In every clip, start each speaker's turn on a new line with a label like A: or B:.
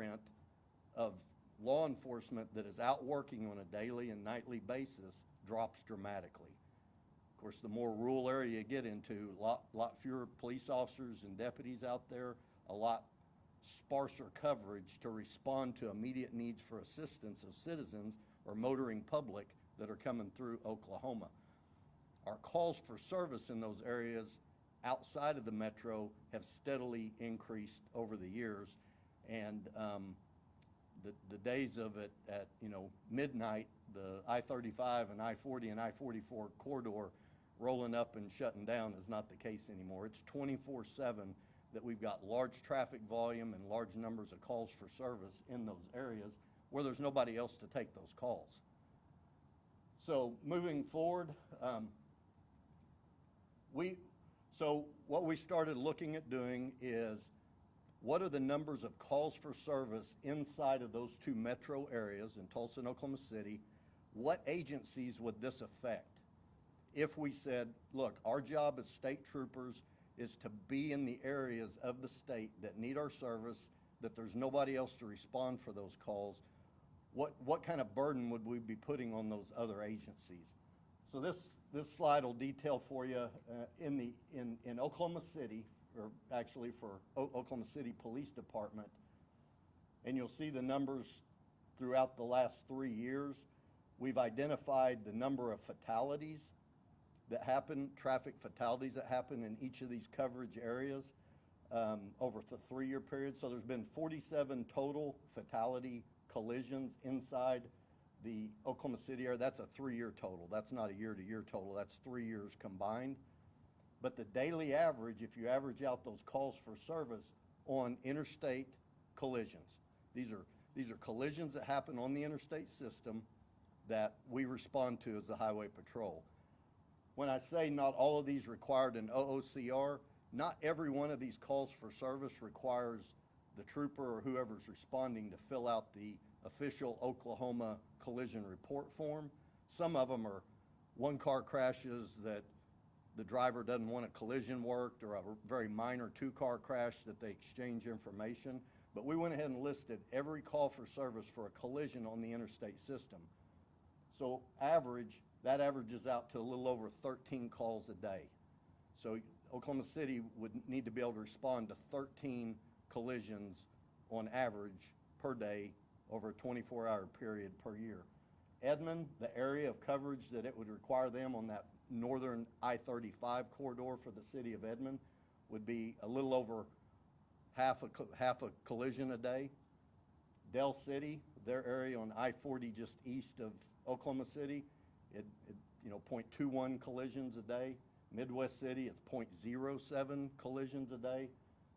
A: footprint of law enforcement that is out working on a daily and nightly basis drops dramatically. Of course, the more rural area you get into, a lot fewer police officers and deputies out there, a lot sparser coverage to respond to immediate needs for assistance of citizens or motoring public that are coming through Oklahoma. Our calls for service in those areas outside of the metro have steadily increased over the years, and the days of it at midnight, the I-35 and I-40 and I-44 corridor rolling up and shutting down is not the case anymore. It's 24/7 that we've got large traffic volume and large numbers of calls for service in those areas where there's nobody else to take those calls. So moving forward, what we started looking at doing is, what are the numbers of calls for service inside of those two metro areas in Tulsa and Oklahoma City? What agencies would this affect? If we said, look, our job as state troopers is to be in the areas of the state that need our service, that there's nobody else to respond for those calls, what kind of burden would we be putting on those other agencies? So this slide will detail for you in Oklahoma City, or actually for Oklahoma City Police Department, and you'll see the numbers throughout the last 3 years. We've identified the number of fatalities that happen, traffic fatalities that happen in each of these coverage areas over the 3-year period. So there's been 47 total fatality collisions inside the Oklahoma City area. That's a 3-year total. That's not a year-to-year total. That's 3 years combined. But the daily average, if you average out those calls for service on interstate collisions, these are collisions that happen on the interstate system that we respond to as the Highway Patrol. When I say not all of these required an OOCR, not every one of these calls for service requires the trooper or whoever's responding to fill out the official Oklahoma collision report form. Some of them are one-car crashes that the driver doesn't want a collision worked, or a very minor 2-car crash that they exchange information. But we went ahead and listed every call for service for a collision on the interstate system. So that averages out to a little over 13 calls a day. So Oklahoma City would need to be able to respond to 13 collisions on average per day over a 24-hour period per year. Edmond, the area of coverage that it would require them on that northern I-35 corridor for the city of Edmond, would be a little over half a collision a day. Del City, their area on I-40 just east of Oklahoma City, 0.21 collisions a day. Midwest City, it's 0.07 collisions a day.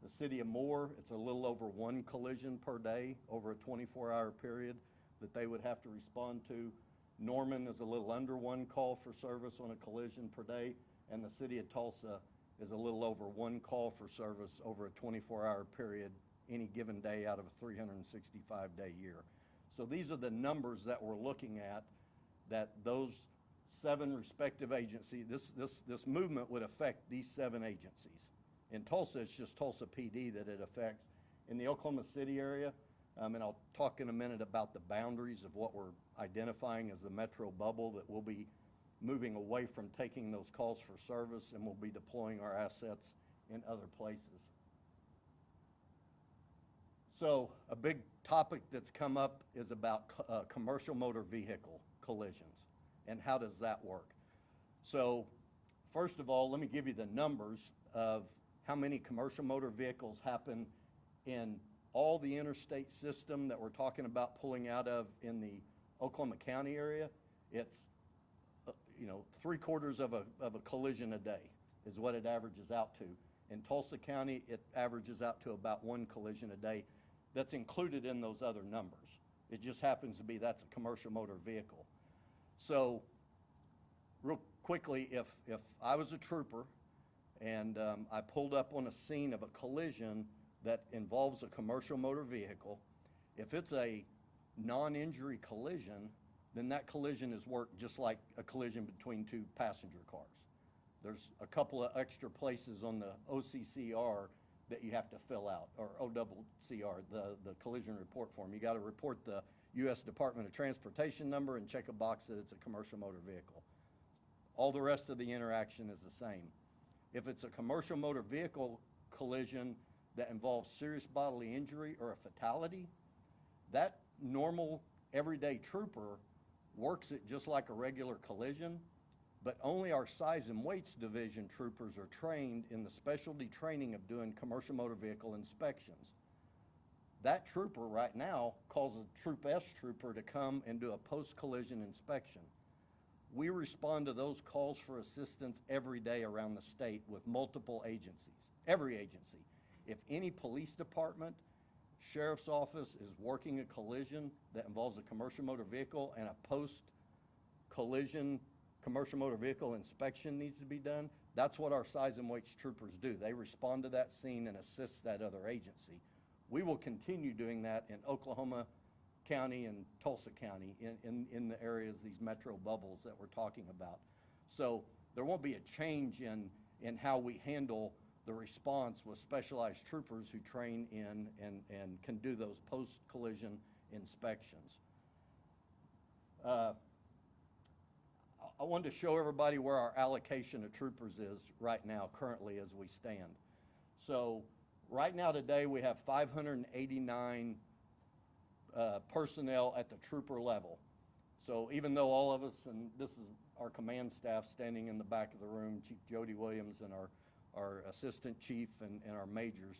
A: The city of Moore, it's a little over 1 collision per day over a 24-hour period that they would have to respond to. Norman is a little under 1 call for service on a collision per day, and the city of Tulsa is a little over 1 call for service over a 24-hour period any given day out of a 365-day year. So these are the numbers that we're looking at, that those 7 respective agencies, this movement would affect these 7 agencies. In Tulsa, it's just Tulsa PD that it affects. In the Oklahoma City area, and I'll talk in a minute about the boundaries of what we're identifying as the metro bubble, that we'll be moving away from taking those calls for service, and we'll be deploying our assets in other places. So a big topic that's come up is about commercial motor vehicle collisions, and how does that work? So first of all, let me give you the numbers of how many commercial motor vehicles happen in all the interstate system that we're talking about pulling out of in the Oklahoma County area. It's 3/4 of a collision a day is what it averages out to. In Tulsa County, it averages out to about 1 collision a day. That's included in those other numbers. It just happens to be that's a commercial motor vehicle. So real quickly, if I was a trooper and I pulled up on a scene of a collision that involves a commercial motor vehicle, if it's a non-injury collision, then that collision is worked just like a collision between 2 passenger cars. There's a couple of extra places on the OCCR that you have to fill out, or OCR, the collision report form. You got to report the U.S. Department of Transportation number and check a box that it's a commercial motor vehicle. All the rest of the interaction is the same. If it's a commercial motor vehicle collision that involves serious bodily injury or a fatality, that normal everyday trooper works it just like a regular collision, but only our size and weights division troopers are trained in the specialty training of doing commercial motor vehicle inspections. That trooper right now calls a Troop S trooper to come and do a post-collision inspection. We respond to those calls for assistance every day around the state with multiple agencies, every agency. If any police department, sheriff's office is working a collision that involves a commercial motor vehicle and a post-collision commercial motor vehicle inspection needs to be done, that's what our size and weights troopers do. They respond to that scene and assist that other agency. We will continue doing that in Oklahoma County and Tulsa County in the areas, these metro bubbles that we're talking about. So there won't be a change in how we handle the response with specialized troopers who train in and can do those post-collision inspections. I wanted to show everybody where our allocation of troopers is right now, currently, as we stand. So right now today we have 589 personnel at the trooper level. So even though all of us, and this is our command staff standing in the back of the room, Chief Jody Williams and our assistant chief and our majors.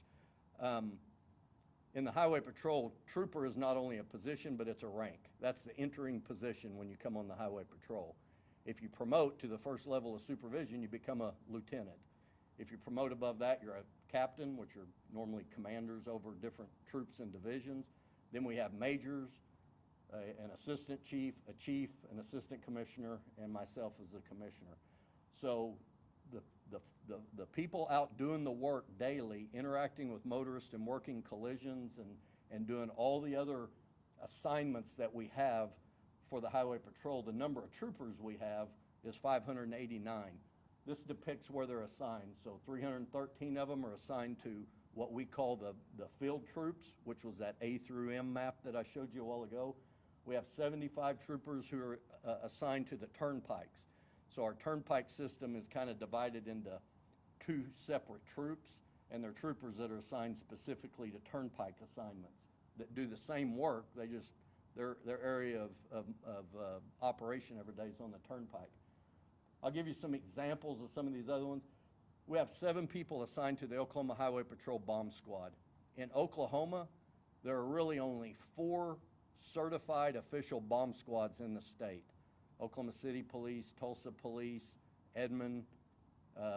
A: In the highway patrol, trooper is not only a position, but it's a rank. That's the entering position when you come on the highway patrol. If you promote to the first level of supervision, you become a lieutenant. If you promote above that, you're a captain, which are normally commanders over different troops and divisions. Then we have majors, an assistant chief, a chief, an assistant commissioner, and myself as the commissioner. So the people out doing the work daily, interacting with motorists and working collisions and doing all the other assignments that we have for the highway patrol, the number of troopers we have is 589. This depicts where they're assigned. So 313 of them are assigned to what we call the field troops, which was that A through M map that I showed you a while ago. We have 75 troopers who are assigned to the turnpikes. So our turnpike system is kind of divided into two separate troops, and they're troopers that are assigned specifically to turnpike assignments that do the same work. They just, their area of operation every day is on the turnpike. I'll give you some examples of some of these other ones. We have 7 people assigned to the Oklahoma Highway Patrol Bomb Squad. In Oklahoma, there are really only 4 certified official bomb squads in the state. Oklahoma City Police, Tulsa Police, Edmond,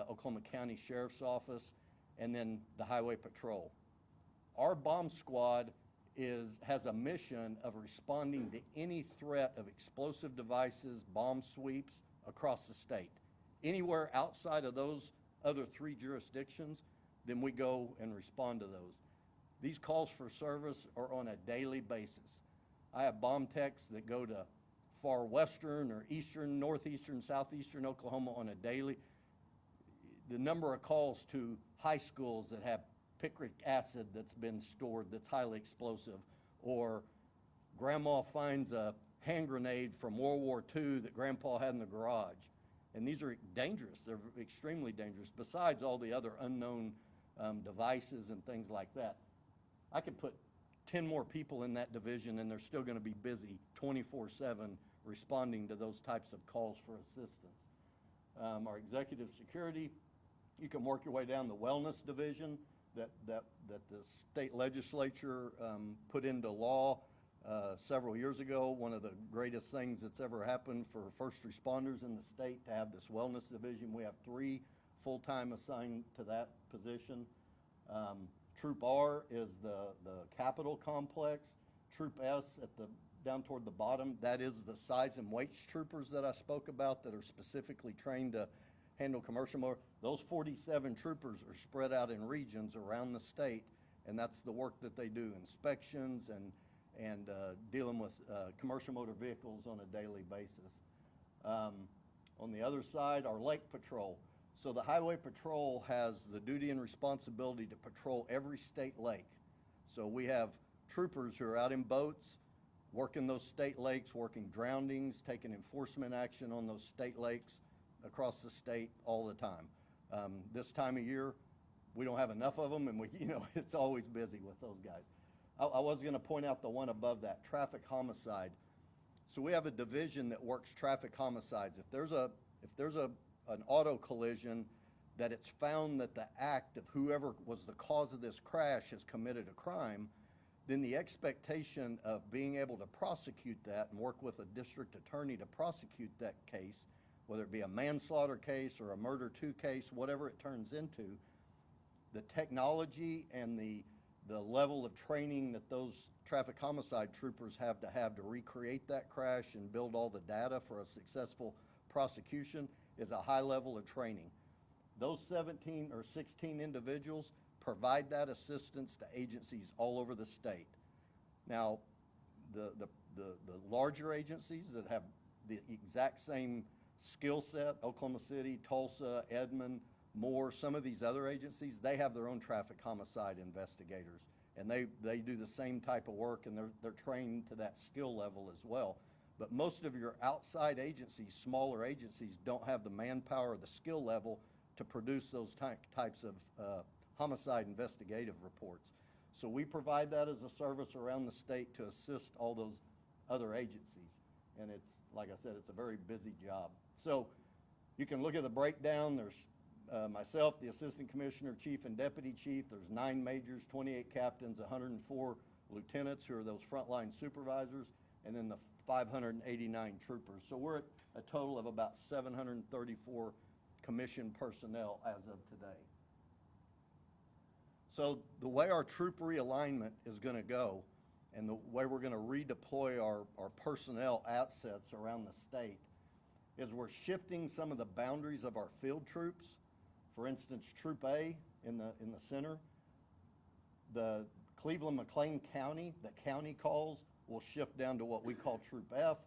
A: Oklahoma County Sheriff's Office, and then the Highway Patrol. Our bomb squad has a mission of responding to any threat of explosive devices, bomb sweeps across the state. Anywhere outside of those other 3 jurisdictions, then we go and respond to those. These calls for service are on a daily basis. I have bomb techs that go to far western or eastern, northeastern, southeastern Oklahoma on a daily. The number of calls to high schools that have picric acid that's been stored that's highly explosive, or grandma finds a hand grenade from World War II that grandpa had in the garage. And these are dangerous. They're extremely dangerous, besides all the other unknown devices and things like that. I could put 10 more people in that division and they're still going to be busy 24/7 responding to those types of calls for assistance. Our executive security, you can work your way down the wellness division that the state legislature put into law several years ago. One of the greatest things that's ever happened for first responders in the state to have this wellness division. We have 3 full-time assigned to that position. Troop R is the Capitol complex. Troop S down toward the bottom, that is the size and weights troopers that I spoke about that are specifically trained to handle commercial motor. Those 47 troopers are spread out in regions around the state, and that's the work that they do, inspections and dealing with commercial motor vehicles on a daily basis. On the other side, our lake patrol. So the Highway Patrol has the duty and responsibility to patrol every state lake. So we have troopers who are out in boats, working those state lakes, working drownings, taking enforcement action on those state lakes across the state all the time. This time of year, we don't have enough of them, and it's always busy with those guys. I was going to point out the one above that, traffic homicide. So we have a division that works traffic homicides. If there's an auto collision that it's found that the act of whoever was the cause of this crash has committed a crime, then the expectation of being able to prosecute that and work with a district attorney to prosecute that case, whether it be a manslaughter case or a murder 2 case, whatever it turns into, the technology and the level of training that those traffic homicide troopers have to recreate that crash and build all the data for a successful prosecution is a high level of training. Those 17 or 16 individuals provide that assistance to agencies all over the state. Now, the larger agencies that have the exact same skill set, Oklahoma City, Tulsa, Edmond, Moore, some of these other agencies, they have their own traffic homicide investigators, and they do the same type of work, and they're trained to that skill level as well. But most of your outside agencies, smaller agencies, don't have the manpower or the skill level to produce those types of homicide investigative reports. So we provide that as a service around the state to assist all those other agencies. And it's, like I said, it's a very busy job. So you can look at the breakdown. There's myself, the assistant commissioner, chief, and deputy chief. There's 9 majors, 28 captains, 104 lieutenants who are those frontline supervisors, and then the 589 troopers. So we're at a total of about 734 commissioned personnel as of today. So the way our troop realignment is going to go, and the way we're going to redeploy our personnel assets around the state, is we're shifting some of the boundaries of our field troops. For instance, Troop A in the center, the Cleveland-McLean County, the county calls, will shift down to what we call Troop F.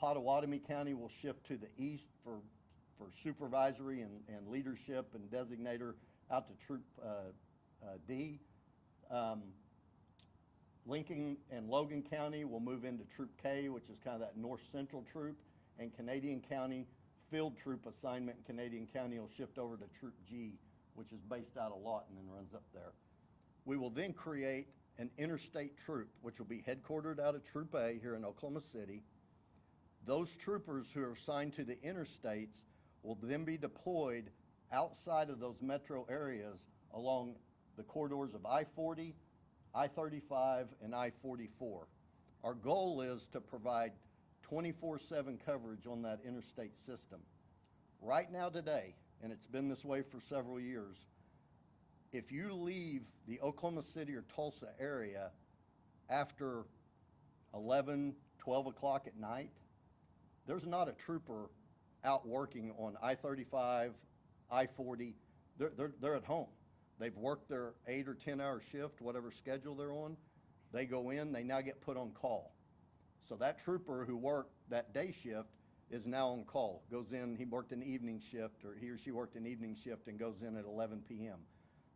A: Pottawatomie County will shift to the east for supervisory and leadership and designator out to Troop D. Lincoln and Logan County will move into Troop K, which is kind of that north central troop, and Canadian County field troop assignment in Canadian County will shift over to Troop G, which is based out of Lawton and runs up there. We will then create an interstate troop, which will be headquartered out of Troop A here in Oklahoma City. Those troopers who are assigned to the interstates will then be deployed outside of those metro areas along the corridors of I-40, I-35, and I-44. Our goal is to provide 24/7 coverage on that interstate system. Right now today, and it's been this way for several years, if you leave the Oklahoma City or Tulsa area after 11, 12 o'clock at night, there's not a trooper out working on I-35, I-40. They're at home. They've worked their 8 or 10 hour shift, whatever schedule they're on. They go in, they now get put on call. So that trooper who worked that day shift is now on call. Goes in, he worked an evening shift, or he or she worked an evening shift and goes in at 11 p.m.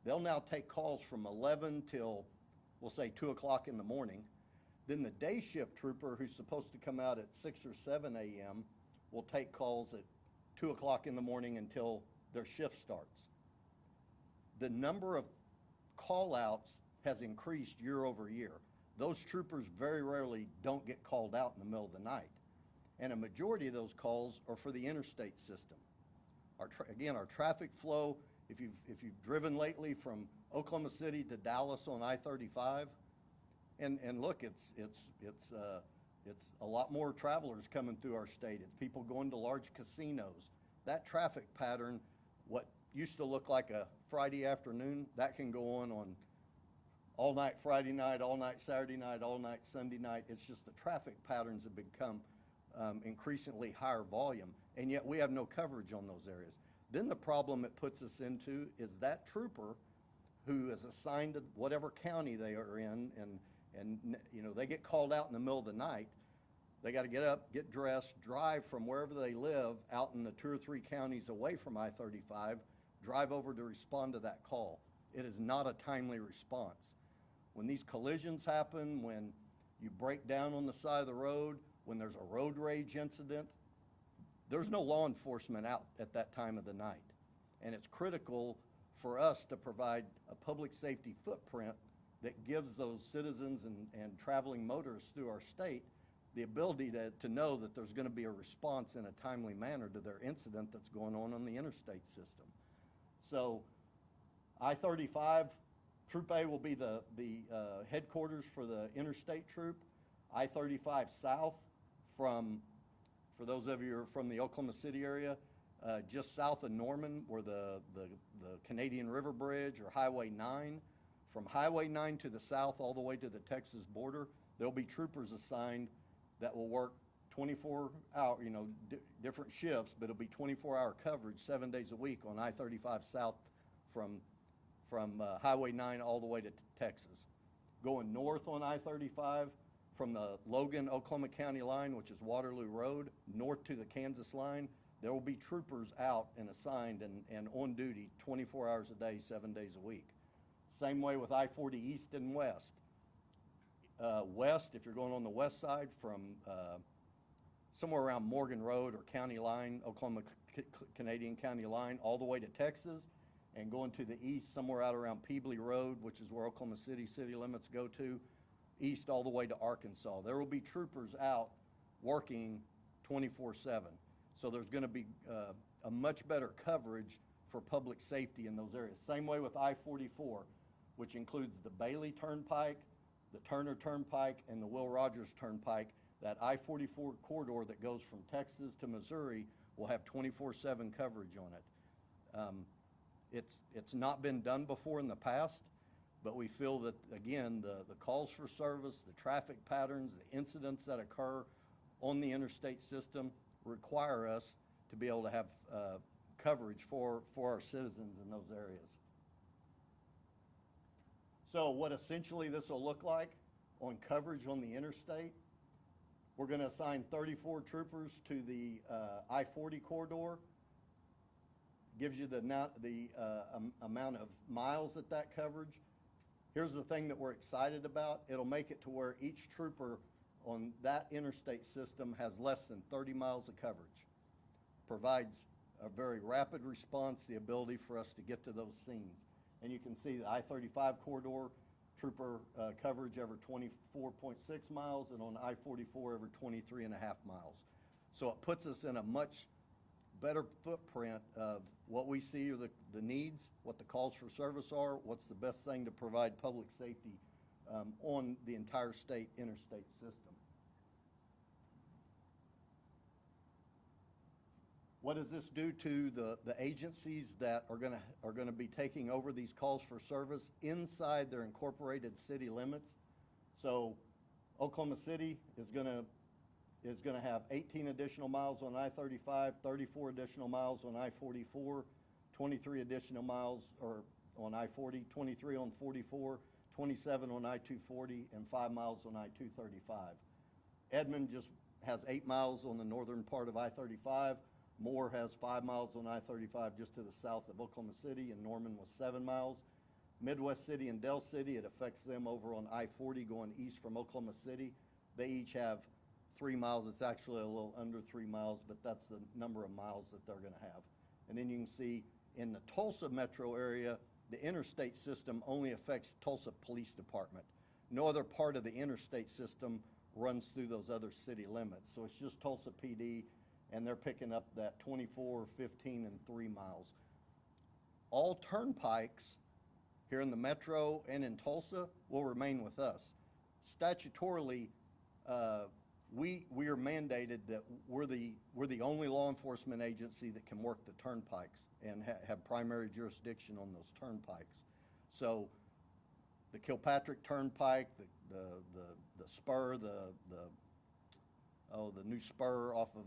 A: They'll now take calls from 11 till, we'll say, 2 o'clock in the morning. Then the day shift trooper, who's supposed to come out at 6 or 7 a.m., will take calls at 2 o'clock in the morning until their shift starts. The number of call-outs has increased year over year. Those troopers very rarely don't get called out in the middle of the night. And a majority of those calls are for the interstate system. Again, our traffic flow, if you've driven lately from Oklahoma City to Dallas on I-35, and look, it's a lot more travelers coming through our state. It's people going to large casinos. That traffic pattern, what used to look like a Friday afternoon, that can go on all night Friday night, all night Saturday night, all night Sunday night. It's just the traffic patterns have become increasingly higher volume, and yet we have no coverage on those areas. Then the problem it puts us into is that trooper who is assigned to whatever county they are in, and they get called out in the middle of the night. They got to get up, get dressed, drive from wherever they live out in the 2 or 3 counties away from I-35, drive over to respond to that call. It is not a timely response. When these collisions happen, when you break down on the side of the road, when there's a road rage incident, there's no law enforcement out at that time of the night. And it's critical for us to provide a public safety footprint that gives those citizens and traveling motorists through our state the ability to know that there's going to be a response in a timely manner to their incident that's going on the interstate system. So I-35, Troop A will be the headquarters for the interstate troop. I-35 South for those of you who are from the Oklahoma City area, just south of Norman, where the Canadian River Bridge or Highway 9. From Highway 9 to the south all the way to the Texas border, there'll be troopers assigned that will work 24-hour, different shifts, but it'll be 24-hour coverage 7 days a week on I-35 South from Highway 9 all the way to Texas. Going north on I-35 from the Logan, Oklahoma County line, which is Waterloo Road, north to the Kansas line, there will be troopers out and assigned and on duty 24 hours a day, 7 days a week. Same way with I-40 east and west. West, if you're going on the west side from somewhere around Morgan Road or County Line, Oklahoma Canadian County Line, all the way to Texas, and going to the east somewhere out around Peebly Road, which is where Oklahoma City city limits go to, east all the way to Arkansas. There will be troopers out working 24/7. So there's going to be a much better coverage for public safety in those areas. Same way with I-44, which includes the Bailey Turnpike, the Turner Turnpike, and the Will Rogers Turnpike. That I-44 corridor that goes from Texas to Missouri will have 24/7 coverage on it. It's not been done before in the past, but we feel that, again, the calls for service, the traffic patterns, the incidents that occur on the interstate system require us to be able to have coverage for our citizens in those areas. So what essentially this will look like on coverage on the interstate, we're going to assign 34 troopers to the I-40 corridor. Gives you the amount of miles at that coverage. Here's the thing that we're excited about. It'll make it to where each trooper on that interstate system has less than 30 miles of coverage. Provides a very rapid response, the ability for us to get to those scenes. And you can see the I-35 corridor trooper coverage every 24.6 miles, and on I-44 every 23.5 miles. So it puts us in a much better footprint of what we see are the needs, what the calls for service are, what's the best thing to provide public safety on the entire state interstate system. What does this do to the agencies that are going to be taking over these calls for service inside their incorporated city limits? So Oklahoma City is going to have 18 additional miles on I-35, 34 additional miles on I-44, 23 additional miles on I-40, 23 on 44, 27 on I-240, and 5 miles on I-235. Edmond just has 8 miles on the northern part of I-35. Moore has 5 miles on I-35 just to the south of Oklahoma City, and Norman was 7 miles. Midwest City and Del City, it affects them over on I-40 going east from Oklahoma City. They each have 3 miles. It's actually a little under 3 miles, but that's the number of miles that they're going to have. And then you can see in the Tulsa metro area, the interstate system only affects Tulsa Police Department. No other part of the interstate system runs through those other city limits. So it's just Tulsa PD, and they're picking up that 24, 15, and 3 miles. All turnpikes here in the metro and in Tulsa will remain with us. Statutorily, we are mandated that we're the only law enforcement agency that can work the turnpikes and have primary jurisdiction on those turnpikes. So the Kilpatrick Turnpike, the spur, the new spur off of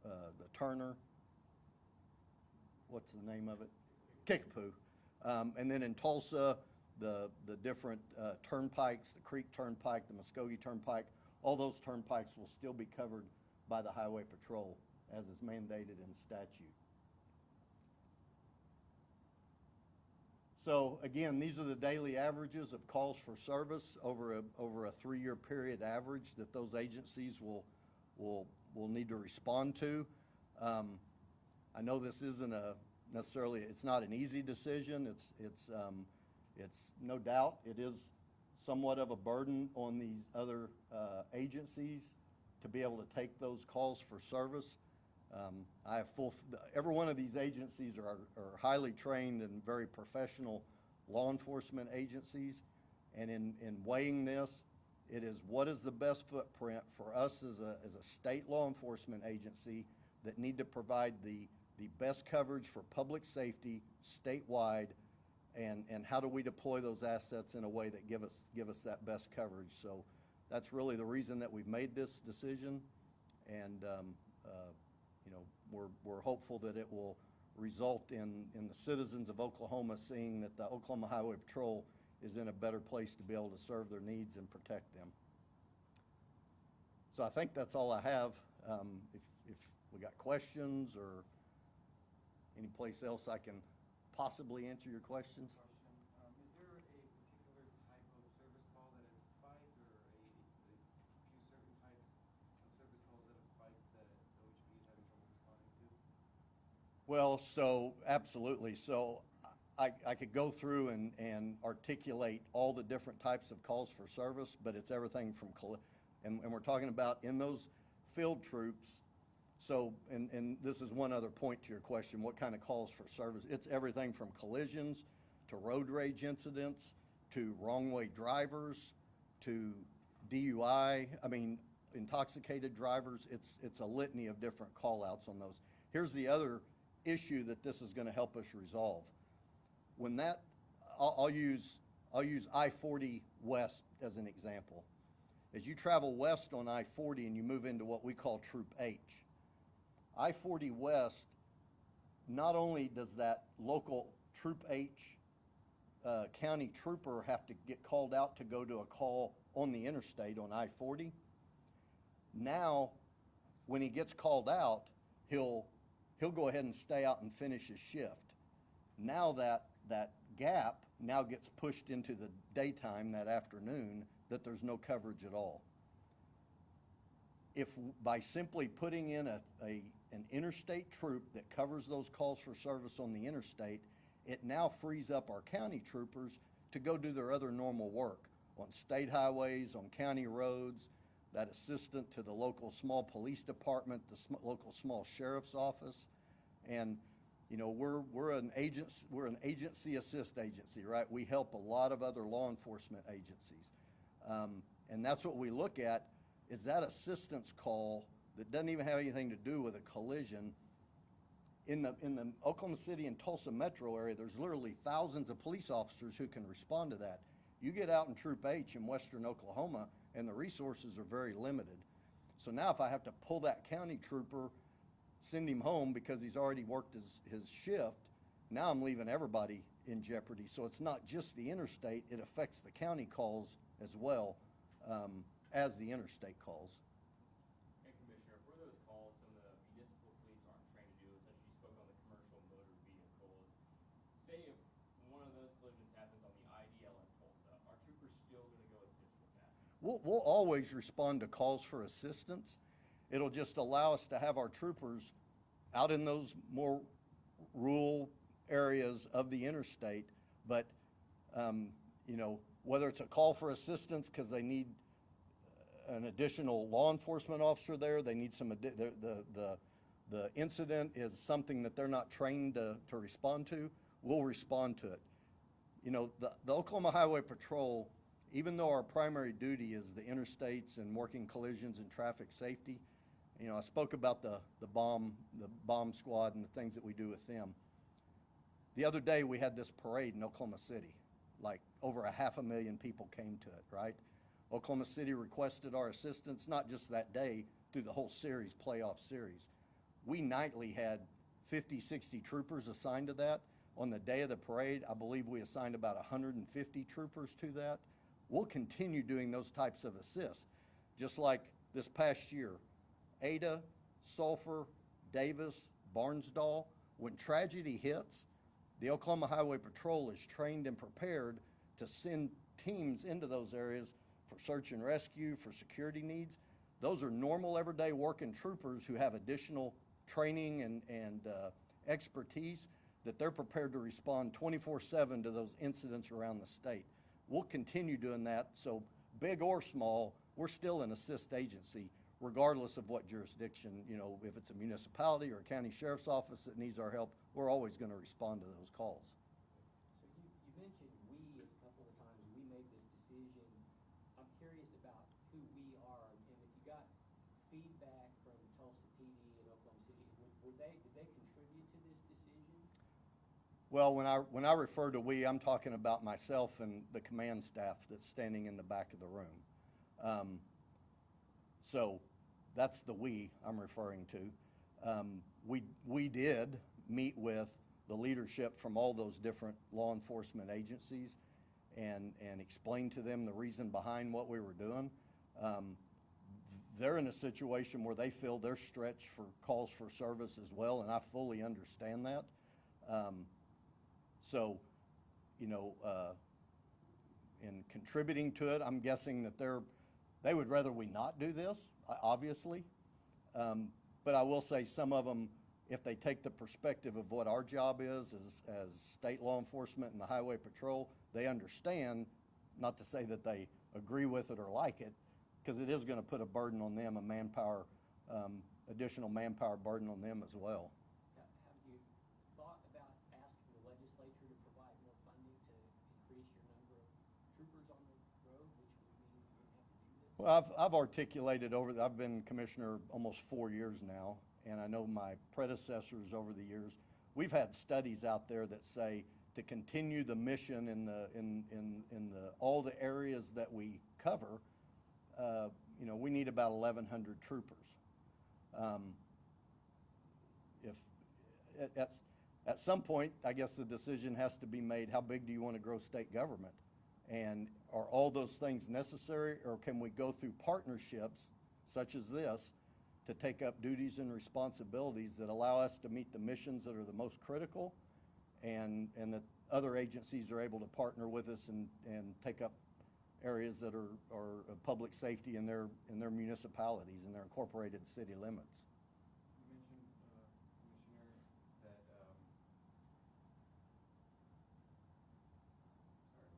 A: the Turner, what's the name of it? Kickapoo. And then in Tulsa, the different turnpikes, the Creek Turnpike, the Muskogee Turnpike, all those turnpikes will still be covered by the Highway Patrol as is mandated in statute. So again, these are the daily averages of calls for service over a 3-year period average that those agencies will need to respond to. I know this isn't necessarily, it's not an easy decision. It's no doubt, it is somewhat of a burden on these other agencies to be able to take those calls for service. I have every one of these agencies are highly trained and very professional law enforcement agencies. And in weighing this, it is what is the best footprint for us as a state law enforcement agency that need to provide the best coverage for public safety statewide, and how do we deploy those assets in a way that give us that best coverage. So that's really the reason that we've made this decision, and you know, we're hopeful that it will result in the citizens of Oklahoma seeing that the Oklahoma Highway Patrol is in a better place to be able to serve their needs and protect them. So I think that's all I have. If we got questions or any place else I can possibly answer your questions.
B: Is there a particular type of service call that has spiked, or a few certain types of service calls that have spiked that OHB is having trouble responding to?
A: Well, so absolutely. So I could go through and articulate all the different types of calls for service, but it's everything from, and we're talking about in those field troops. So, and this is one other point to your question, what kind of calls for service? It's everything from collisions to road rage incidents to wrong way drivers to DUI. I mean, intoxicated drivers. It's a litany of different call outs on those. Here's the other issue that this is going to help us resolve. When that, I'll use I-40 west as an example. As you travel west on I-40 and you move into what we call Troop H, I-40 west, not only does that local Troop H county trooper have to get called out to go to a call on the interstate on I-40, now when he gets called out, he'll go ahead and stay out and finish his shift. Now that gap now gets pushed into the daytime, that afternoon, that there's no coverage at all. If by simply putting in an interstate troop that covers those calls for service on the interstate, it now frees up our county troopers to go do their other normal work on state highways, on county roads, that assistant to the local small police department, the local small sheriff's office. And you know, we're an agency assist agency, right? We help a lot of other law enforcement agencies. And that's what we look at, is that assistance call that doesn't even have anything to do with a collision. In the Oklahoma City and Tulsa metro area, there's literally thousands of police officers who can respond to that. You get out in Troop H in western Oklahoma and the resources are very limited. So now if I have to pull that county trooper, send him home because he's already worked his shift, now I'm leaving everybody in jeopardy. So it's not just the interstate, it affects the county calls as well as the interstate calls.
C: And Commissioner, for those calls, some of the municipal police aren't trained to do, essentially you spoke on the commercial motor vehicles. Say if one of those collisions happens on the IDL in Tulsa, are troopers still going to go assist with that?
A: We'll always respond to calls for assistance. It'll just allow us to have our troopers out in those more rural areas of the interstate. But, you know, whether it's a call for assistance because they need an additional law enforcement officer there, they need some, the incident is something that they're not trained to respond to, we'll respond to it. You know, the Oklahoma Highway Patrol, even though our primary duty is the interstates and working collisions and traffic safety, you know, I spoke about the bomb squad and the things that we do with them. The other day we had this parade in Oklahoma City. Like over 500,000 people came to it, right? Oklahoma City requested our assistance, not just that day, through the whole series, playoff series. We nightly had 50, 60 troopers assigned to that. On the day of the parade, I believe we assigned about 150 troopers to that. We'll continue doing those types of assists. just like this past year, Ada, Sulphur, Davis, Barnesdall, when tragedy hits, the Oklahoma Highway Patrol is trained and prepared to send teams into those areas for search and rescue, for security needs. Those are normal, everyday working troopers who have additional training and expertise that they're prepared to respond 24/7 to those incidents around the state. We'll continue doing that, so big or small, we're still an assist agency, regardless of what jurisdiction. You know, if it's a municipality or a county sheriff's office that needs our help, we're always going to respond to those calls.
D: So you mentioned we a couple of times. We made this decision. I'm curious about who we are, and if you got feedback from Tulsa PD and Oklahoma City, did they contribute to this decision?
A: Well, when I refer to we, I'm talking about myself and the command staff that's standing in the back of the room. So that's the we I'm referring to. We did meet with the leadership from all those different law enforcement agencies and explain to them the reason behind what we were doing. They're in a situation where they feel they're stretched for calls for service as well, and I fully understand that. So, you know, in contributing to it, I'm guessing that they would rather we not do this, obviously. But I will say some of them, if they take the perspective of what our job is as state law enforcement and the highway patrol, they understand, not to say that they agree with it or like it, because it is going to put a burden on them, a manpower, additional manpower burden on them as well.
D: Have you thought about asking the legislature to provide more funding to increase your number of troopers on the road, which would mean you wouldn't have to do this?
A: Well, I've articulated I've been commissioner almost 4 years now, and I know my predecessors over the years, we've had studies out there that say to continue the mission in all the areas that we cover, you know, we need about 1,100 troopers. If at some point, I guess the decision has to be made, how big do you want to grow state government? And are all those things necessary, or can we go through partnerships such as this to take up duties and responsibilities that allow us to meet the missions that are the most critical, and that other agencies are able to partner with us and take up areas that are of public safety in their municipalities and their incorporated city limits.
B: You mentioned, Commissioner, that, sorry, I lost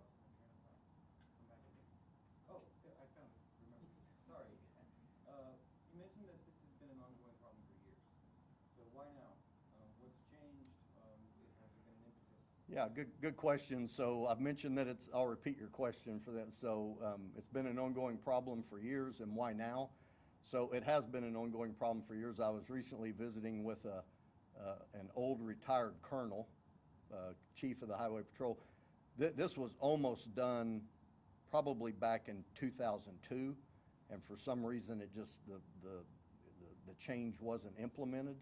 B: my train of thought. Come back again. Oh, yeah, I found it. Remember. Sorry. You mentioned that this has been an ongoing problem for years. So why now? What's changed? Has there been an impetus?
A: Yeah, good question. So I've mentioned that I'll repeat your question for that. So it's been an ongoing problem for years, and why now? So it has been an ongoing problem for years. I was recently visiting with an old retired colonel, chief of the Highway Patrol. This was almost done probably back in 2002, and for some reason it just, the change wasn't implemented.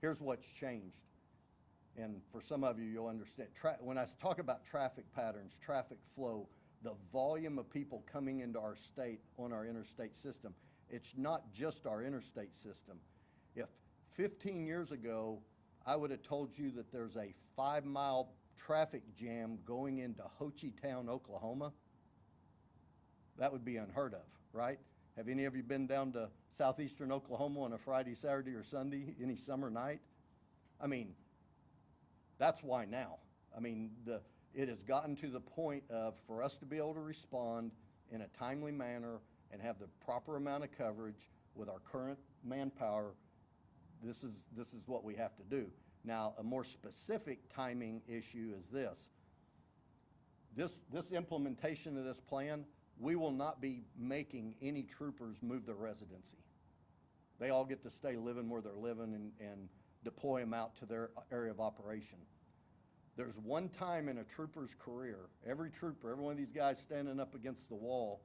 A: Here's what's changed. And for some of you, you'll understand. When I talk about traffic patterns, traffic flow, the volume of people coming into our state on our interstate system, it's not just our interstate system. If 15 years ago, I would have told you that there's a 5-mile traffic jam going into Ho Chi Town, Oklahoma, that would be unheard of, right? Have any of you been down to southeastern Oklahoma on a Friday, Saturday, or Sunday, any summer night? I mean, that's why now. I mean, it has gotten to the point of, for us to be able to respond in a timely manner and have the proper amount of coverage with our current manpower, this is what we have to do. Now, a more specific timing issue is this. This implementation of this plan, we will not be making any troopers move their residency. They all get to stay living where they're living and deploy them out to their area of operation. There's one time in a trooper's career, every trooper, every one of these guys standing up against the wall,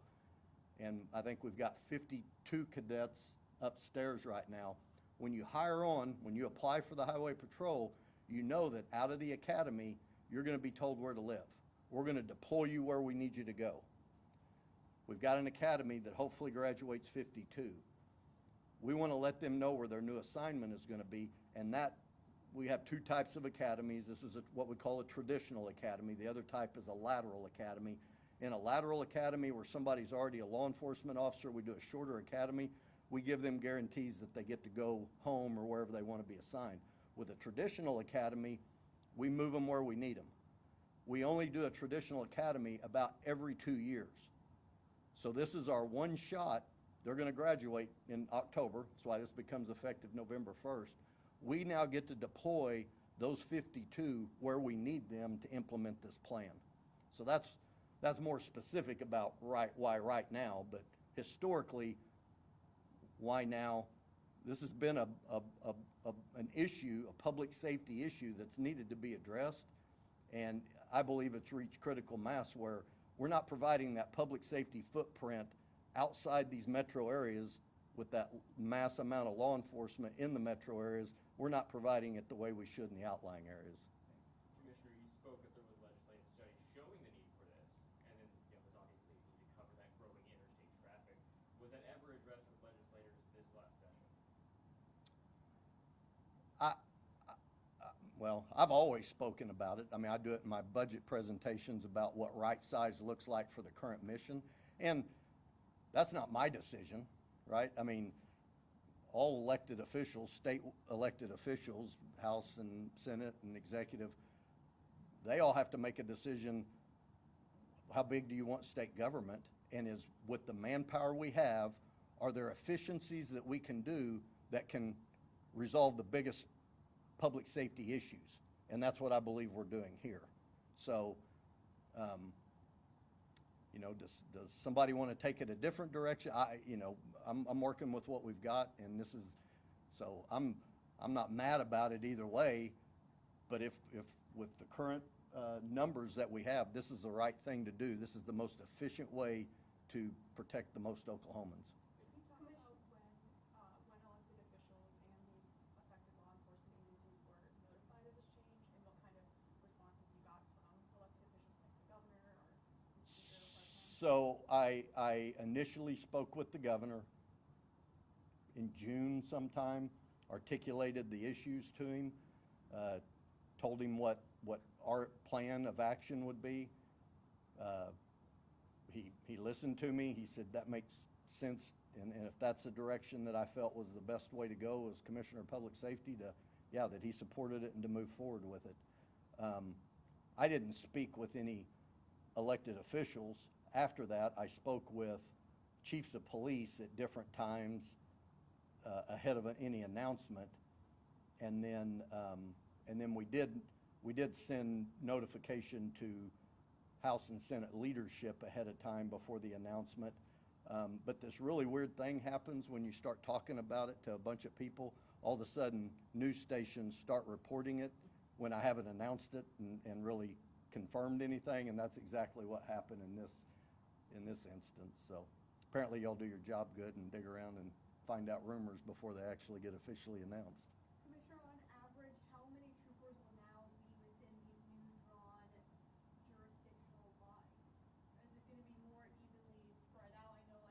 A: and I think we've got 52 cadets upstairs right now. When you hire on, when you apply for the Highway Patrol, you know that out of the academy, you're going to be told where to live. We're going to deploy you where we need you to go. We've got an academy that hopefully graduates 52. We want to let them know where their new assignment is going to be, and that we have two types of academies. This is what we call a traditional academy. The other type is a lateral academy. In a lateral academy where somebody's already a law enforcement officer, we do a shorter academy. We give them guarantees that they get to go home or wherever they want to be assigned. With a traditional academy, we move them where we need them. We only do a traditional academy about every 2 years. So this is our one shot. They're going to graduate in October. That's why this becomes effective November 1st. We now get to deploy those 52 where we need them to implement this plan. So that's more specific about why right now, but historically, why now? This has been an issue, a public safety issue that's needed to be addressed, and I believe it's reached critical mass where we're not providing that public safety footprint outside these metro areas with that mass amount of law enforcement in the metro areas. We're not providing it the way we should in the outlying areas.
C: Commissioner, you spoke that there was legislative study showing the need for this, and then there's obviously a need to cover that growing interstate traffic. Was that ever addressed with legislators this last session?
A: Well, I've always spoken about it. I mean, I do it in my budget presentations about what right size looks like for the current mission, and that's not my decision, right? I mean, all elected officials, state elected officials, House and Senate and executive, they all have to make a decision. How big do you want state government? And is with the manpower we have, are there efficiencies that we can do that can resolve the biggest public safety issues? And that's what I believe we're doing here. So, you know, does somebody want to take it a different direction? I'm working with what we've got, and this is, so I'm not mad about it either way. But if with the current numbers that we have, this is the right thing to do. This is the most efficient way to protect the most Oklahomans.
E: Can you talk about when elected officials and these affected law enforcement agencies were notified of this change, and what kind of responses you got from elected officials like the governor or the speaker or president?
A: So I initially spoke with the governor in June sometime, articulated the issues to him, told him what our plan of action would be. He listened to me. He said that makes sense, and if that's the direction that I felt was the best way to go as Commissioner of Public Safety, that he supported it and to move forward with it. I didn't speak with any elected officials. After that, I spoke with chiefs of police at different times ahead of any announcement, and then we did send notification to House and Senate leadership ahead of time before the announcement. But this really weird thing happens when you start talking about it to a bunch of people. All of a sudden, news stations start reporting it when I haven't announced it and really confirmed anything, and that's exactly what happened in this instance. So apparently y'all do your job good and dig around and find out rumors before they actually get officially announced.
E: Commissioner, on average, how many troopers will now be within these new drawn jurisdictional lines? Is it going to be more evenly spread out? I know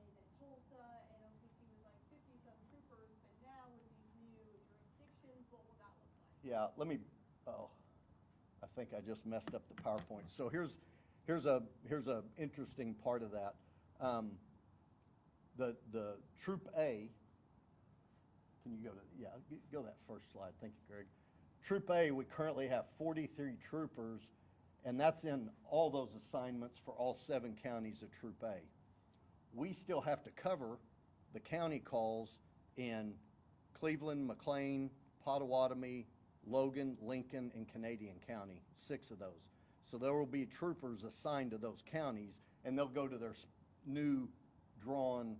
E: like in Tulsa and OKC was like 50-some troopers, but now with these new jurisdictions, what will that look like?
A: Yeah, I think I just messed up the PowerPoint. So here's a interesting part of that. The Troop A, can you go that first slide, thank you, Greg. Troop A, we currently have 43 troopers, and that's in all those assignments for all 7 counties of Troop A. We still have to cover the county calls in Cleveland, McLean, Pottawatomie, Logan, Lincoln, and Canadian County, 6 of those. So there will be troopers assigned to those counties, and they'll go to their new drawn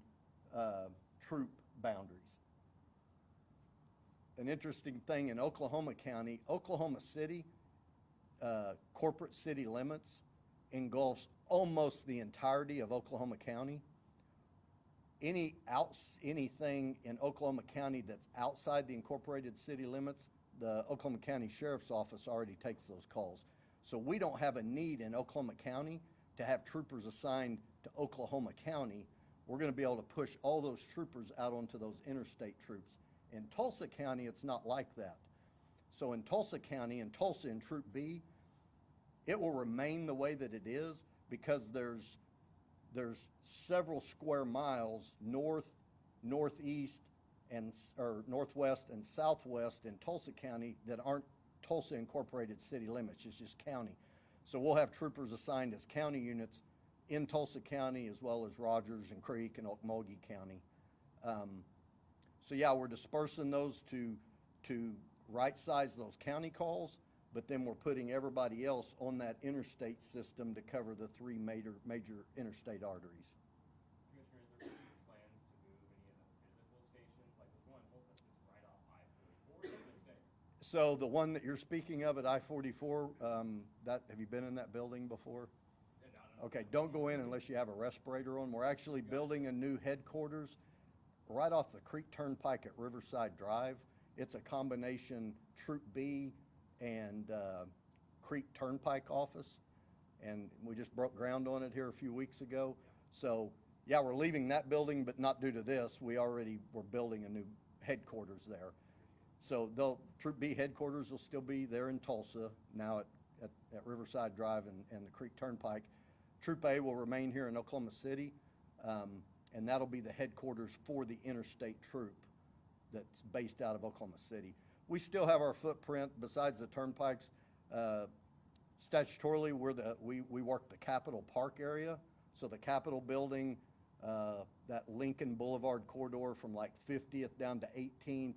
A: troop boundaries. An interesting thing in Oklahoma County, Oklahoma City, corporate city limits engulfs almost the entirety of Oklahoma County. Anything in Oklahoma County that's outside the incorporated city limits, the Oklahoma County Sheriff's Office already takes those calls. So we don't have a need in Oklahoma County to have troopers assigned to Oklahoma County, we're going to be able to push all those troopers out onto those interstate troops. In Tulsa County, it's not like that. So in Tulsa County, in Tulsa in Troop B, it will remain the way that it is because there's several square miles north, northeast, or northwest and southwest in Tulsa County that aren't Tulsa incorporated city limits. It's just county. So we'll have troopers assigned as county units in Tulsa County as well as Rogers and Creek and Okmulgee County. So yeah, we're dispersing those to right-size those county calls, but then we're putting everybody else on that interstate system to cover the three major interstate arteries.
C: Commissioner, is there any plans to move any of the physical stations? Like there's one in Tulsa that sits right off I-44, it's gonna stay.
A: So the one that you're speaking of at I-44, have you been in that building before?
C: No.
A: Okay, don't go in unless you have a respirator on. We're actually building a new headquarters right off the Creek Turnpike at Riverside Drive. It's a combination Troop B and Creek Turnpike office, and we just broke ground on it here a few weeks ago. So yeah, we're leaving that building, but not due to this. We're building a new headquarters there. So Troop B headquarters will still be there in Tulsa, now at Riverside Drive and the Creek Turnpike. Troop A will remain here in Oklahoma City, and that'll be the headquarters for the interstate troop that's based out of Oklahoma City. We still have our footprint besides the turnpikes. Statutorily, we work the Capitol Park area, so the Capitol building, that Lincoln Boulevard corridor from like 50th down to 18th,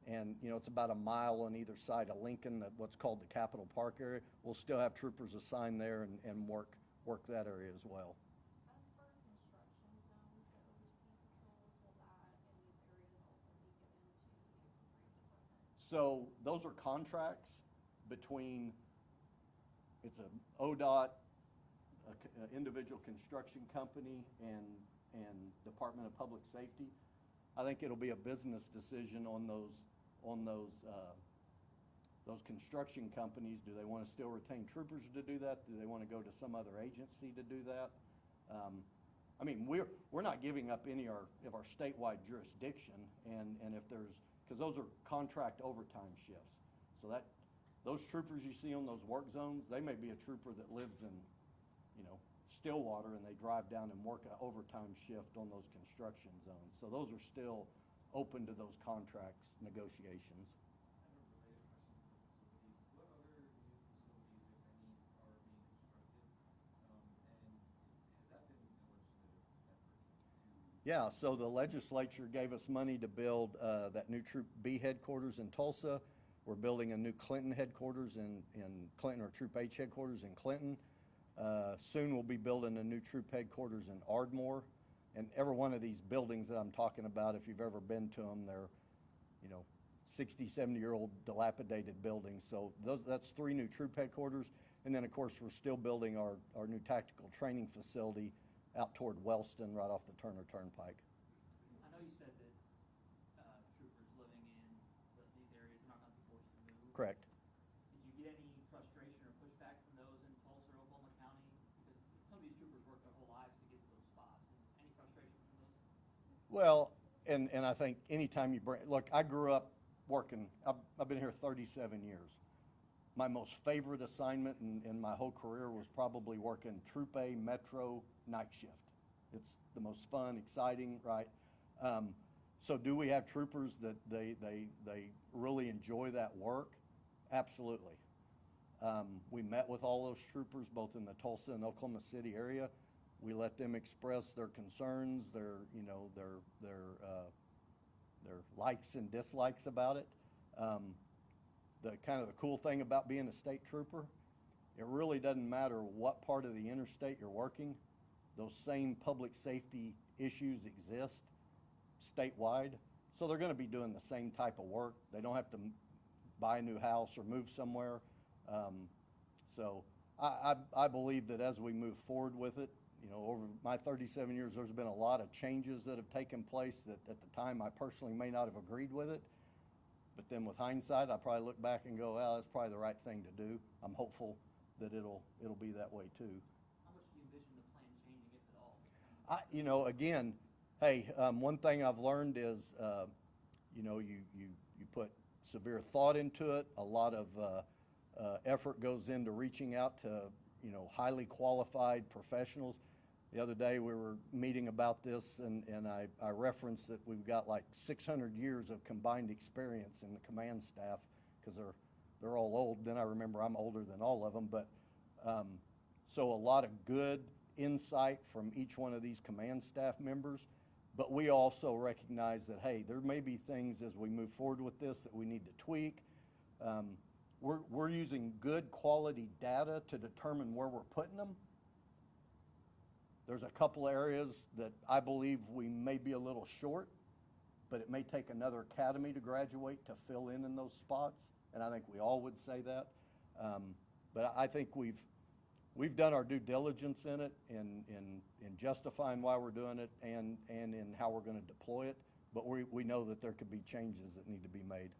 A: and it's about a mile on either side of Lincoln, what's called the Capitol Park area. We'll still have troopers assigned there and work that area as well.
E: As for construction zones, the OHP patrols, will that in these areas also be given to the appropriate department?
A: So those are contracts between, it's an ODOT, an individual construction company, and Department of Public Safety. I think it'll be a business decision on those construction companies. Do they want to still retain troopers to do that? Do they want to go to some other agency to do that? I mean, we're not giving up any of our statewide jurisdiction, and if there's, because those are contract overtime shifts. So those troopers you see on those work zones, they may be a trooper that lives in, Stillwater, and they drive down and work an overtime shift on those construction zones. So those are still open to those contracts negotiations.
B: I have a related question to the facilities. What other new facilities, if any, are being constructed? And has that been a legislative effort?
A: Yeah, so the legislature gave us money to build that new Troop B headquarters in Tulsa. We're building a new Clinton headquarters in Clinton, or Troop H headquarters in Clinton. Soon we'll be building a new troop headquarters in Ardmore. And every one of these buildings that I'm talking about, if you've ever been to them, they're 60, 70-year-old dilapidated buildings. So that's 3 new troop headquarters. And then, of course, we're still building our new tactical training facility out toward Wellston, right off the Turner Turnpike.
F: I know you said that troopers living in these areas are not going to be forced to move.
A: Correct.
F: Did you get any frustration or pushback from those in Tulsa or Oklahoma County? Because some of these troopers work their whole lives to get to those spots. And any frustration from those?
A: Well, and I think anytime you look, I grew up working, I've been here 37 years. My most favorite assignment in my whole career was probably working Troop A Metro night shift. It's the most fun, exciting, right? So do we have troopers that they really enjoy that work? Absolutely. We met with all those troopers, both in the Tulsa and Oklahoma City area. We let them express their concerns, their likes and dislikes about it. The cool thing about being a state trooper, it really doesn't matter what part of the interstate you're working. Those same public safety issues exist statewide. So they're going to be doing the same type of work. They don't have to buy a new house or move somewhere. So I believe that as we move forward with it, over my 37 years, there's been a lot of changes that have taken place that at the time I personally may not have agreed with it. But then with hindsight, I probably look back and go, well, that's probably the right thing to do. I'm hopeful that it'll be that way too.
F: How much do you
A: You know, again, hey, one thing I've learned is, you know, you put severe thought into it. A lot of effort goes into reaching out to, you know, highly qualified professionals. The other day we were meeting about this, and I referenced that we've got like 600 years of combined experience in the command staff, because they're all old. Then I remember I'm older than all of them, but so a lot of good insight from each one of these command staff members. But we also recognize that, hey, there may be things as we move forward with this that we need to tweak. We're using good quality data to determine where we're putting them. There's a couple areas that I believe we may be a little short, but it may take another academy to graduate to fill in those spots, and I think we all would say that. But I think we've done our due diligence in it, in justifying why we're doing it, and in how we're going to deploy it. But we know that there could be changes that need to be made.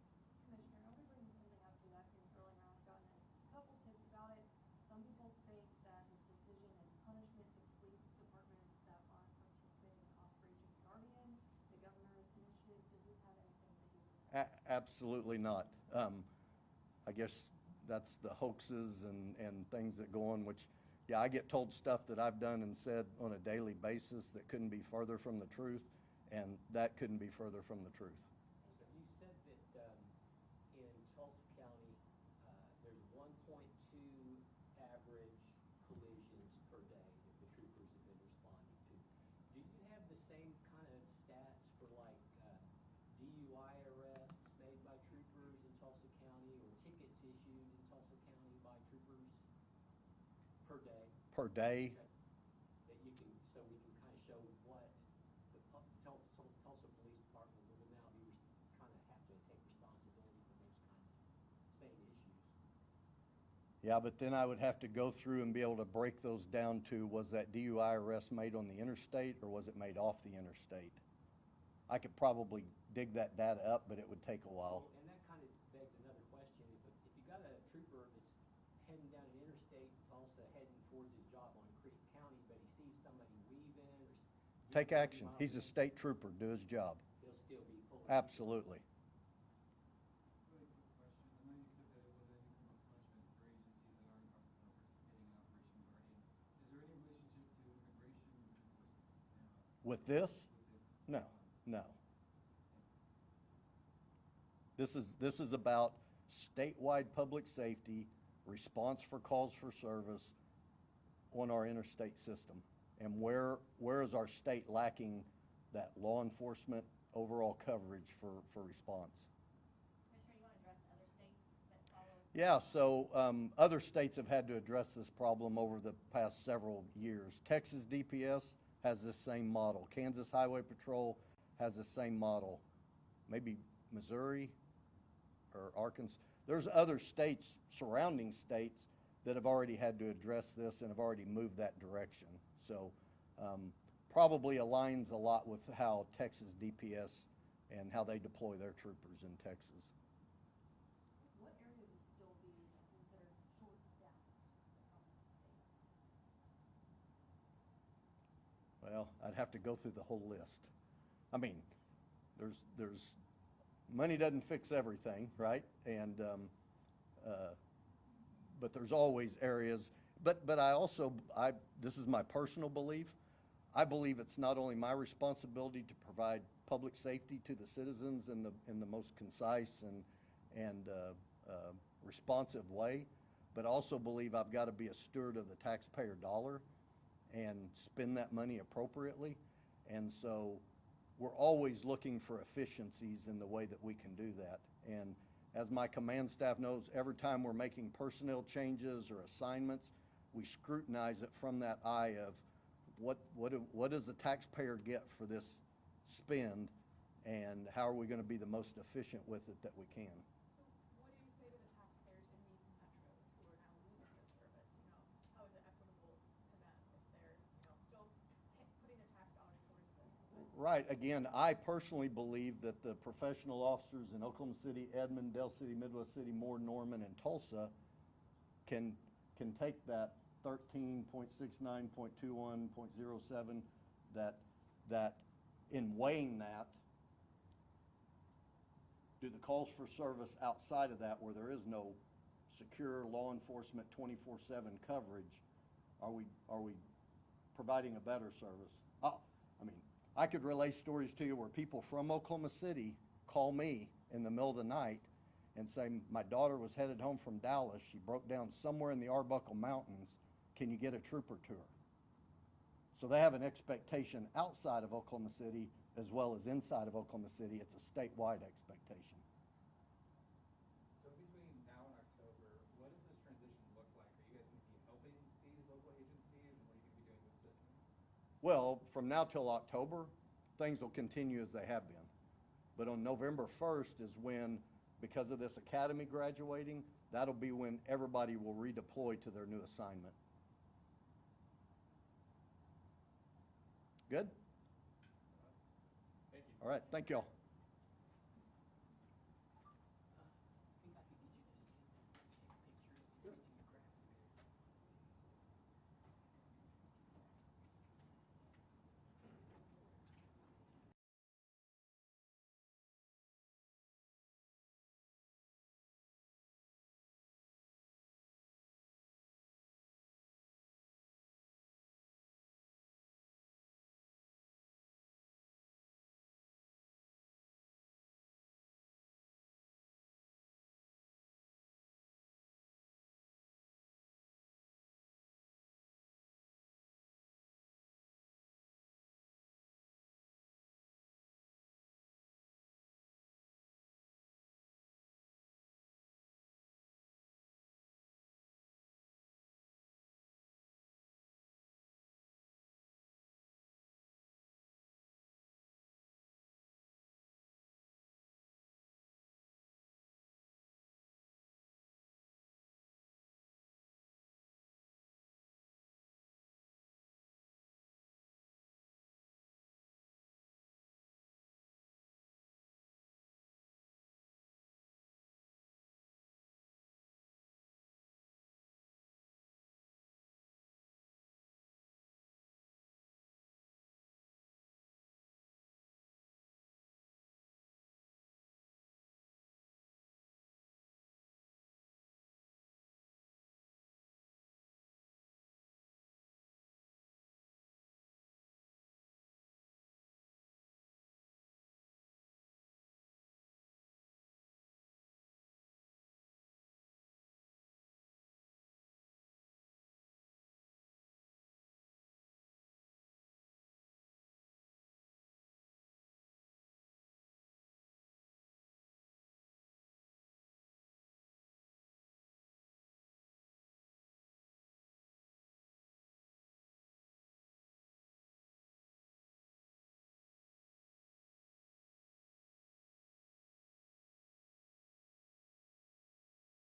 E: Commissioner, I'll be bringing something up to that since earlier on I've gotten a couple tips about it. Some people think that his decision is punishment to police departments that aren't participating in Operation Guardian, the governor's initiative. Does this have anything to do with that?
A: Absolutely not. I guess that's the hoaxes and things that go on, which, yeah, I get told stuff that I've done and said on a daily basis that couldn't be further from the truth, and that couldn't be further from the truth.
D: So you said that in Tulsa County, there's 1.2 average collisions per day that the troopers have been responding to. Do you have the same kind of stats for like DUI arrests made by troopers in Tulsa County, or tickets issued in Tulsa County by troopers per day?
A: Per day?
D: Okay. That you can, so we can kind of show what the Tulsa Police Department will now be kind of have to take responsibility for those kinds of same issues.
A: Yeah, but then I would have to go through and be able to break those down to, was that DUI arrest made on the interstate or was it made off the interstate? I could probably dig that data up, but it would take a while.
D: Well, and that kind of begs another question. If you got a trooper that's heading down an interstate in Tulsa, heading towards his job on Creek County, but he sees somebody weaving or
A: Take action. He's a state trooper. Do his job.
D: He'll still be pulling.
A: Absolutely.
B: Really quick question. I know you said that it wasn't any form of punishment for agencies that aren't participating in Operation Guardian. Is there any relationship to immigration enforcement
A: With this?
B: with this?
A: No, no. This is about statewide public safety, response for calls for service on our interstate system. And where is our state lacking that law enforcement overall coverage for response?
E: Commissioner, you want to address other states that follow?
A: Yeah, so other states have had to address this problem over the past several years. Texas DPS has this same model. Kansas Highway Patrol has the same model. Maybe Missouri or Arkansas. There's other states, surrounding states, that have already had to address this and have already moved that direction. So probably aligns a lot with how Texas DPS and how they deploy their troopers in Texas.
E: What areas would still be considered short-staffed across the state?
A: Well, I'd have to go through the whole list. I mean, there's money doesn't fix everything, right? And but there's always areas. But I also, this is my personal belief. I believe it's not only my responsibility to provide public safety to the citizens in the most concise and responsive way, but also believe I've got to be a steward of the taxpayer dollar and spend that money appropriately. And so we're always looking for efficiencies in the way that we can do that. And as my command staff knows, every time we're making personnel changes or assignments, we scrutinize it from that eye of what does the taxpayer get for this spend, and how are we going to be the most efficient with it that we can.
E: So what do you say to the taxpayers in these metros who are now losing this service? You know, how is it equitable to them if they're, you know, still putting their tax dollars towards this?
A: Right. Again, I personally believe that the professional officers in Oklahoma City, Edmond, Dale City, Midwest City, Moore, Norman, and Tulsa can take that 13.69, 0.21, 0.07, that in weighing that, do the calls for service outside of that where there is no secure law enforcement 24/7 coverage, are we providing a better service? I mean, I could relay stories to you where people from Oklahoma City call me in the middle of the night and say, my daughter was headed home from Dallas. She broke down somewhere in the Arbuckle Mountains. Can you get a trooper to her? So they have an expectation outside of Oklahoma City as well as inside of Oklahoma City. It's a statewide expectation.
G: So between now and October, what does this transition look like? Are you guys going to be helping these local agencies, and what are you going to be doing with systems?
A: Well, from now till October, things will continue as they have been. But on November 1st is when, because of this academy graduating, that'll be when everybody will redeploy to their new assignment. Good?
C: Thank you.
A: All right, thank y'all.